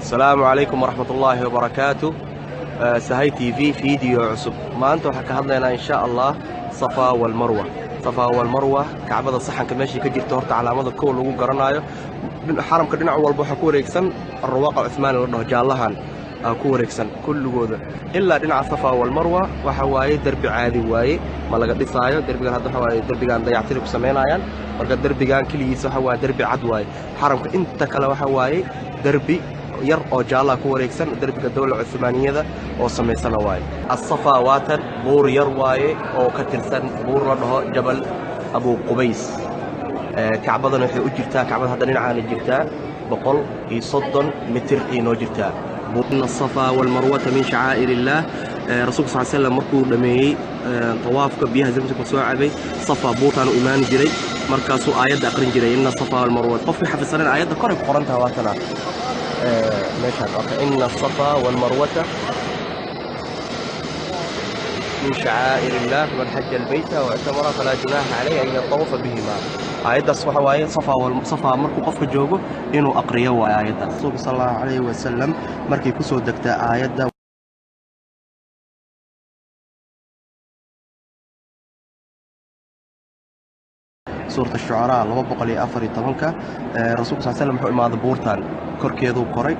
السلام عليكم ورحمة الله وبركاته. سهي تي في فيديو عصب ما أنتم حكهضنا إن شاء الله صفا والمروة. صفا والمروة كعبة الصحن كماشي كجير تورت على مدى كل وقرنايو حرم كدنا أول بوحة كوريكسن الرواق عثمان ورنه جالهان كوريكسن كل جودة إلا دنا صفا والمروة وحواي درب عادي واي ما لقى دفاعي درب هذا حواي درب كان ضيعت لك سمينا يعني ورقة درب كان كل يسوى درب عدواي حرم أنت كلا وحواي دربي ير أو جالا كوريكسن دربك الدولة العثمانية أو سميسنا واي الصفا واتن بور ير واي أو كترسن بور رنه جبل أبو قبيس كعبة نحي أجرتها كعبة هذا نعاني جرتها بقول يصدن متر إنه جرتها إن الصفا والمروة من شعائر الله. رسول صلى الله عليه وسلم مركو دمي طواف بيها زمزم مسوع عبي صفا بوطان وإيمان جري مركزو آيات أقرن جري إن الصفا والمروة طفي حفظنا آيات قرب قرنتها واتنا إن الصفا والمروة من شعائر الله من حج البيت واعتمر فلا جناح عليه أن يطوف بهما. آيات الصفا وآيات صفا مركو قف جوجو إنه أقريه وآيات الرسول صلى الله عليه وسلم مركي كسو دكتا آيات سورة الشعراء الله بقولي أفري طبعاً رسول صلى الله عليه وسلم مع بورتان كركيدو قري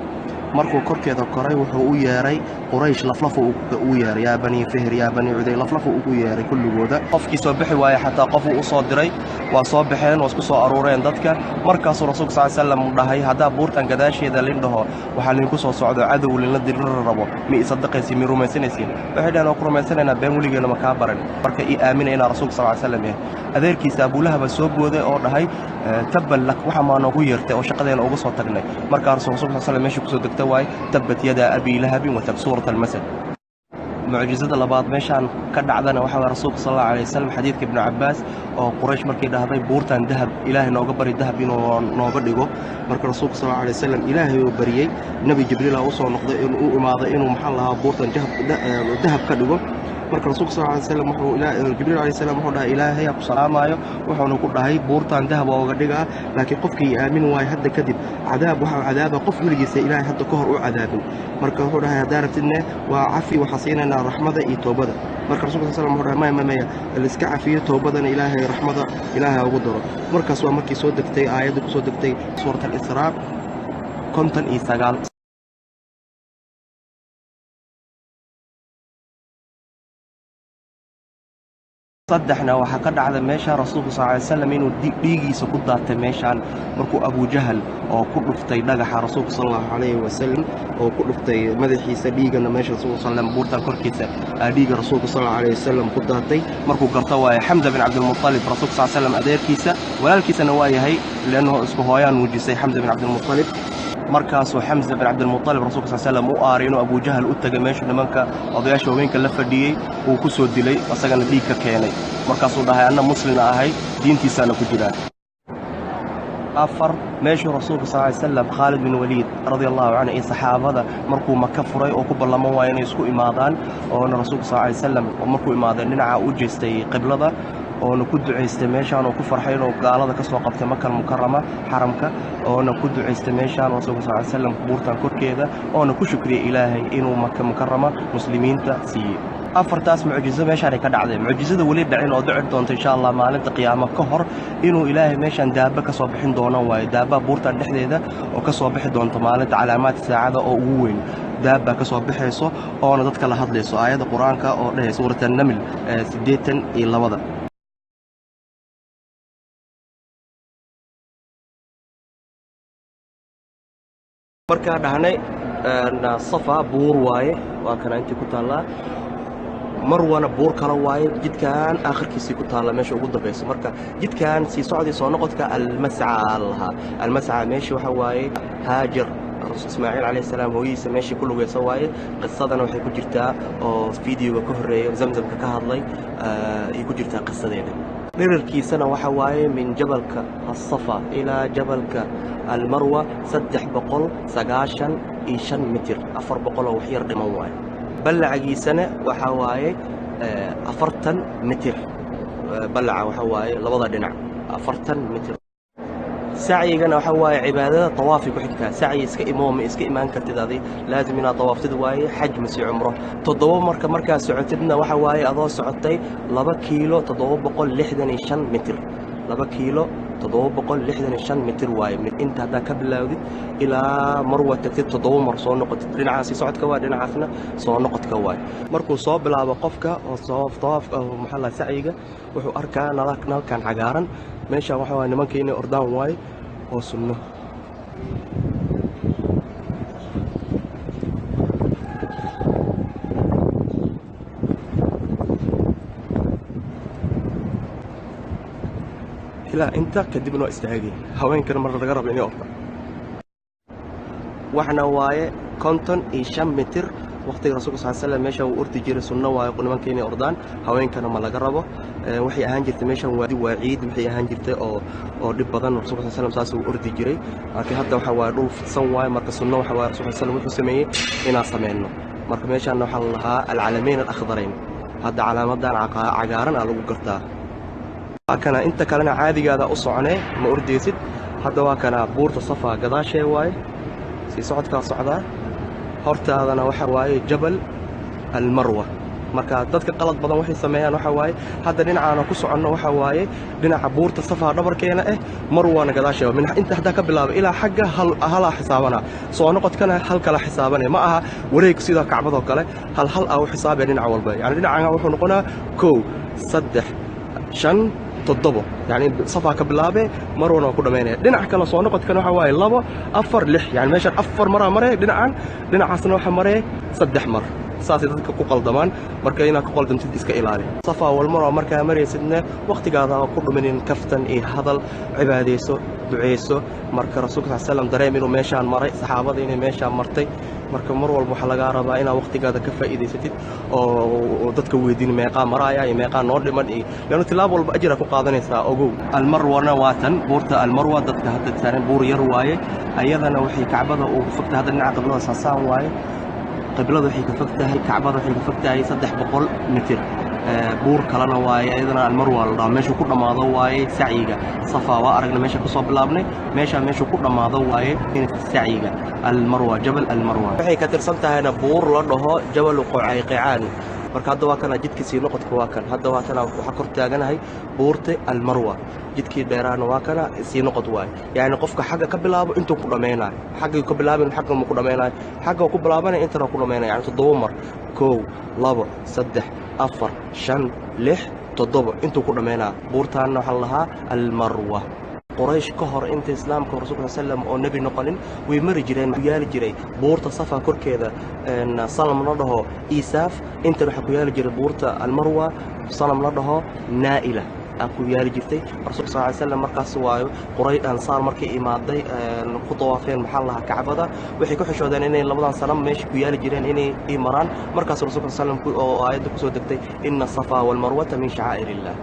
مركو كركيدو قري وحو ياري قريش لفلفو وياري يا بني فهر يا بني عدي لفلفو وياري كل جوده قفكي صبحي واي حتى قفو وصادري وصبحين واسكو سو أرورين دتك مركز رسول صلى الله عليه وسلم دهي هذا بورتان قداش يدا لينده وحالين كسو صعد عدو لندير الربو مي صدقيسي مي رومانسينيسين بحدا أنا رومانسيننا بين ولي جل مكابرن مركا إيه آمن إلى رسول صلى الله عليه وسلم adeerkiisa Abu Lahab soo booday oo dhahay tabban lak waxa ma nagu yeertay oo shaqadeena uga soo tagnay marka rasuulka sallallahu alayhi wasallam meesha ku soo degtay way tabbat yada Abi Lahab wa tab suurat al-Masad. معجزة لبعض مشان كدع عدنا وحنا رسول صلى الله عليه وسلم حديث ابن عباس أو قريش مركي دهبي بورتان ذهب إله نوجبر الذهب نوجبره مركي رسول صلى الله عليه وسلم إله وبريء نبي جبريل أوصل نقضي إنه ماضي محلها بورتان ذهب كدجو مركي رسول صلى الله عليه وسلم وحنا إلى جبريل عليه السلام وحنا إله يا سلام عليه وحنا نقول هاي بورتان ذهب وجدها لكن قفك آمن واي حد كذب عذاب وحنا عذاب قف ولجس إله حد قهر وعذاب مركي وحنا دارت إنه وعفي وحصينا رحمة توبة مركز رسول الله صلى الله عليه وسلم ما الإسكاع فيه توبة إلهي رحمة إلهي وقدره مركز ومركي صدقتي آيات صدقتي سورة الإسراء كنتن إيساقال صدحنا وحكد على ماشى رسول صلى الله عليه وسلم إنه ديجي سقط ذات ماشان مركو أبو جهل أو كل فتي نجح رسول صلى الله عليه وسلم أو كل فتي مدحي سبيجا ماشى رسول صلى الله عليه وسلم بورتا كركيسة ديجا رسول صلى الله عليه وسلم قدرتي مركو قرطوا حمزة بن عبد المطلب رسول صلى الله عليه وسلم أدير كيسة ولا الكيسة نوايا هي لأنه اسمه هوايان وجسي حمزة بن عبد المطلب مركز وحمزة بن عبد المطلب رسول صلى الله عليه وسلم وآرين أبو جهل أتجمعش لمنك أضياش وبينك اللفة دي وكسر دلي وسجن ديك كياني مركز وده أنا مسلم أهي دينتي سنة كجرا أفر ماشي رسول صلى الله عليه وسلم خالد بن وليد رضي الله عنه أي صحابة هذا مركو مكفري أو قبل لما وين يسكو إمادان وأنا رسول صلى الله عليه وسلم ومركو إمادان ننع وجستي قبل هذا ونكد عيستميشان وكفر حين وقال هذا كسوة قبت مكة المكرمة حرمك ونكد عيستميشان رسول صلى الله عليه وسلم بورتان كركيذا ونكو شكري إلهي إنه مكة مكرمة مسلمين تأسيي أفرتاس معجزة ماشان كدعدي معجزة ولي دعين ودعت دونت إن شاء الله مالنت قيامة كهر إنه إلهي ماشان دابة كصبحين دونا واي دابة بورتان دحديدا وكصبح دونت مالنت علامات السعادة أو وين دابة كصبح يسو أو أنا ضدك لحظ ليسو آيات القرآن كأو سورة النمل سديتا إلى وضع marka dhahnay safa buur waaye waa kana intii ku taala marwana buur kala waaye jidkan aakhirkiisii ku taala meesha ugu dambayso marka jidkan si socodii soo noqodka al-mas'a meesha waxa waaye haajar ismaaciil alayhi salaam hooyadiisa meesha ku lugayso waaye qisadana waxay ku jirtaa oo fiidiyoga ka horeeyay zamzamka ka hadlay ay ku jirtaa qisadeeda dhererkiisana waxa waaye min jabalka as-safa ila jabalka المروة 795 متر 400 وحير dhiman waaye balaciisana waxa waaye 40 متر balaca waxa waaye labada dhinac 40 متر سعينا waxa waaye cibaadada tawaaf ku xigta sacyi iska imoom iska iimaan kartidadi laazim ina tawaaftid waaye xaj masi umro todoba marka socotidna waxa waaye adoo socotay 2 kiilo 765 mitir 2 kiilo 765 mitir waaye mid inta hada ka bilawdid ilaa marwa tagtid 7 mar soo noqotid dhinacaasi socodka waa dhinacaasna soo noqodka waaye markuu soo bilaabo qofka oo soo tawaafka maxalla sacyiga wuxuu arkaa nalkan cagaaran meesha waxa waa nimankeena ordaan waaye oo sunno لا انت كدبنا استعاجي هوين كان مره قرب اني اوفر waxna waaye 55 mitir waqtiga rasuulka sallallahu alayhi wasallam meesha uu urti jiray sunno waaye qonimankeenii ordaan haweenkana ma laga rabo waxay ahaan jirtay meeshan waadi waaciid waxay ahaan jirtay oo dib badan rasuulka sallallahu alayhi wasallam saas uu urti jiray laakiin hadda waxa waaye dhul fidsan waaye marka sunno waxa waaye rasuulka sallallahu alayhi wasallam wuxuu sameeyay inaa sameeyno marka meeshan waxa la lahaa al-calamayn al-akhdarayn hadda calaamadan cagaaran aa lagu gartaa kana inta kalena caadigaada u soconay ma ordeysid hadda waa kana buurta safa gadaashee waaye si socodka socda hortaadana waxa waaye jabal al-marwa marka dadka qalad badan waxay sameeyaan waxa waaye hadda dhinacaana ku soconno waxa waaye dhinaca buurta safa dhabarkeena marwana gadaashee min inta hadda ka bilaabo ilaa xagga hal xisaabana soo noqodkana hal kala xisaabanay ma aha wareeg sida kacbado kale hal aa xisaabay dhinaca walba yani dhinaca wuxuu noqonaa 1 2 5 تضبط يعني صفا كبلابه مرونا كل مينه دنا كلا soo noqodkan waxa waaye 2 4 6 يعني meesha 4 mara dhinacaasna waxa maray 3 mar saasi dadka ku qaldamaan marka ina ku qaldantid iska ilaali safa wal marwa marka maraysidna waqtigaada ku dhumin kaftan ee hadal cibaadeyso duceyso marka rasuulka sallallahu alayhi wasallam dareemino meeshaan maray saxaabada inay meeshaan martay marka mar walba waxa laga rabaa ina waqtigaada ka faa'iideysatid oo dadka weydiin meeqa maraya iyo meeqa noo dhiman ee lana tilaab walba ajira ku qaadanaysa ogow al-marwana waatan buurta al-marwa dadka hadda saaran buur yar waaye ayadana waxay kacbada ugu fogtahay hadda dhinaca qiblada saasaan waaye qiblada waxay ka fogtahay kacbada waxay ka fogtahay 300 mitir buur kalena waaye ayadana al-marwa la meesha ku dhamaado waaye sacyiga safa waa aragna meesha ku soo bilaabnay meesha ku dhamaado waaye in sacyiga al-marwa jabal al-marwa waxay ka tirsan tahay buur la dhaho jabal qayqaan marka hadda waa kana jidkiisii noqodka waa kan hadda waa kana waxa kor taaganahay buurta al-marwa jidkii dheeraana waa kana sii noqod waay yaani qofka xagga ka bilaabo intuu ku dhameenayo xagga ku bilaabin xagga ma ku dhameenayo xagga ku bilaabanay inta ku dhameenayo yani 7 mar 1 2 3 4 5 6 7 intuu ku dhameenayo buurtaana waxa la lahaa al-marwa قريش كهر انت اسلام كرسول صلى الله عليه وسلم او نبي نقلن ويمر جيران يال جيري بورتا صفا كركيدا ان صلم لدهو ايساف انت waxa ku yaal jiray buurta al-marwa صلم لدهو نائله aku yaal jirtay rasuul sallallahu alayhi wasallam markaas waayo quraysh ansaar markay imaaday ku tawaafeen maxallaha kacbada waxay ku xishoodeen inay labadan sanam meesha ku yaal jireen inay imaraan markaas rasuul sallallahu alayhi wasallam oo aayada ku soo degtay inna safa wal marwa min sha'airillah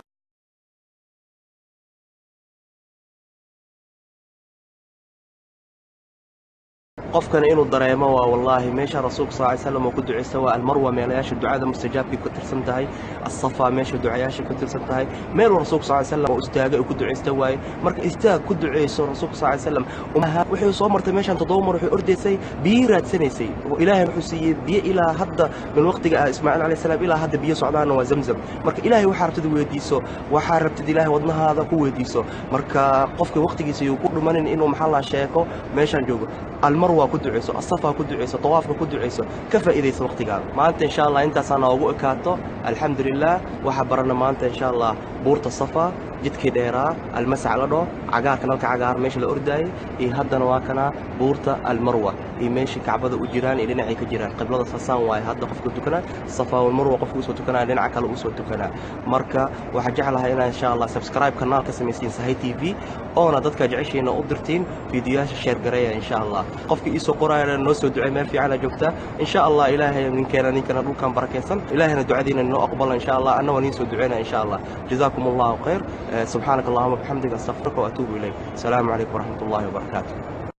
qofkan inuu dareemo waa wallahi meesha rasuulka sallallahu alayhi wasallam ku duceeyay waa al-marwa meelayaasha ducada mustajaabki ku tirsan tahay as-safa meesha ducayaasha ku tirsan tahay meel rasuulka sallallahu alayhi wasallam istaagay ku duceystay waay marka istaag ku duceeyso rasuulka sallallahu alayhi wasallam wuxuu soo martay meeshan 7 mar wuxuu ordaysay biiraad sanaysay oo ilaahay wuxuu siiyay biyo ilaa hadda min waqtiga ismaaciil alayhi salaam ilaa hadda biyo socdaan waa zamzam marka ilaahay waxa rabtid weydiiso waxa rabtid ilaahay wadnahaada ku weydiiso marka qofka waqtigiisa uu ku dhumanin inuu maxalla sheeko meeshan joogo al-marwa ku duceeyso as-safa ku duceeyso tawaafka ku duceeyso ka faa'iideyso waqtigaada maanta insha Allah intaas aan ugu ekaato alxamdulillah waxa barana maanta insha Allah buurta safa jidkii dheeraa al-mas'a la dhoo cagaarka nalka cagaar meesha la ordaayay iyo haddana waa kana buurta al-marwa iyo meesha kacbada u jiraan iyo dhinacay ka jiraan qiblada saasaan waay hadda qofku tukana safa wal marwa qofku soo tukana dhinaca kale uu soo tukana marka waxa jeclahay inaan insha Allah subscribe kanaalka sameeysiin Sahay TV oo dadka jeceshiina u dirtiin fiidiyoyaasha share gareeya insha Allah qofkii isoo qoraayna noo soo ducay meel fiican joogta insha Allah ilaahay ninkana dhulkan barakeysan ilaahayna ducadiina noo aqbal insha Allah anna waan soo duceena insha Allah jazakumullahu khayr subhanakallahumma wa bihamdika astaghfiruka wa atubu ilayk assalamu alaykum wa rahmatullahi wa barakatuh